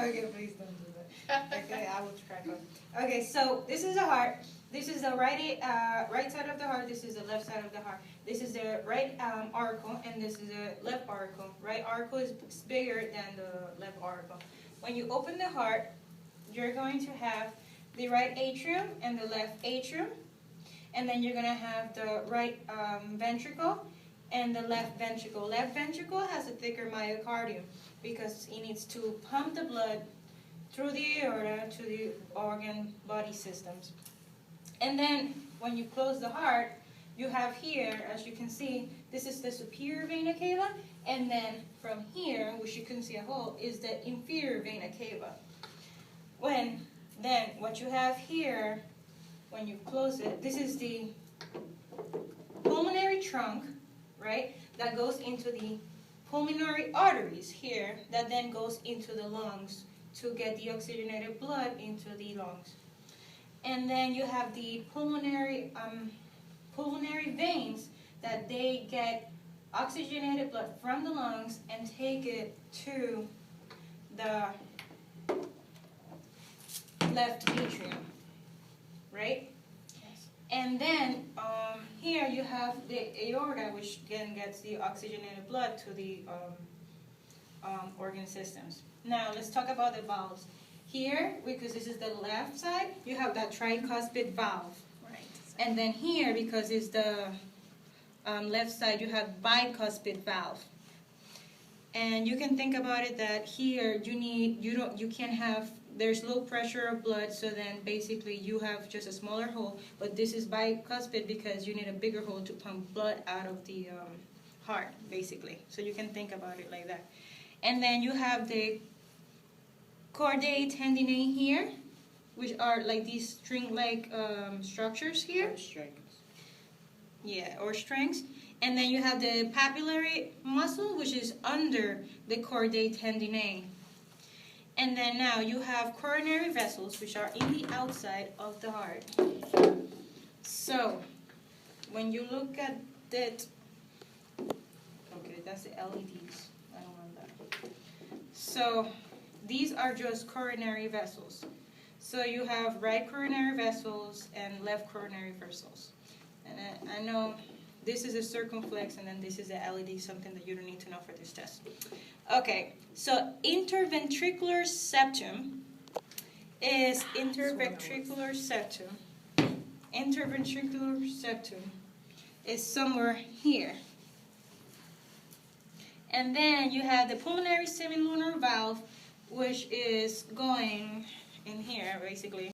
Okay, please don't do that. Okay, I will try. Okay, so this is the heart. This is the right side of the heart. This is the left side of the heart. This is the right auricle, and this is the left auricle. Right auricle is bigger than the left auricle. When you open the heart, you're going to have the right atrium and the left atrium, and then you're going to have the right ventricle and the left ventricle. Left ventricle has a thicker myocardium because it needs to pump the blood through the aorta to the organ body systems. And then when you close the heart, you have here, as you can see, this is the superior vena cava, and then from here, which you can see a hole, is the inferior vena cava. Then what you have here, when you close it, this is the pulmonary trunk, right, that goes into the pulmonary arteries here, that then goes into the lungs to get the oxygenated blood into the lungs. And then you have the pulmonary veins that they get oxygenated blood from the lungs and take it to the left atrium, right? Yes. And then here you have the aorta, which then gets the oxygenated blood to the organ systems. Now let's talk about the valves. Here, because this is the left side, you have that tricuspid valve. Right. And then here, because it's the left side, you have bicuspid valve. And you can think about it that here you can't have, there's low pressure of blood, so then basically you have just a smaller hole, but this is bicuspid because you need a bigger hole to pump blood out of the heart, basically. So you can think about it like that. And then you have the chordae tendineae here, which are like these string-like structures here. Or strings. Yeah, or strings. And then you have the papillary muscle, which is under the chordae tendineae. And then now you have coronary vessels, which are in the outside of the heart. So, when you look at it, okay, that's the LEDs. I don't want that. So, these are just coronary vessels. So you have right coronary vessels and left coronary vessels. And I know this is a circumflex and then this is a LED, something that you don't need to know for this test. Okay, so interventricular septum is interventricular septum is somewhere here. And then you have the pulmonary semilunar valve, which is going in here, basically.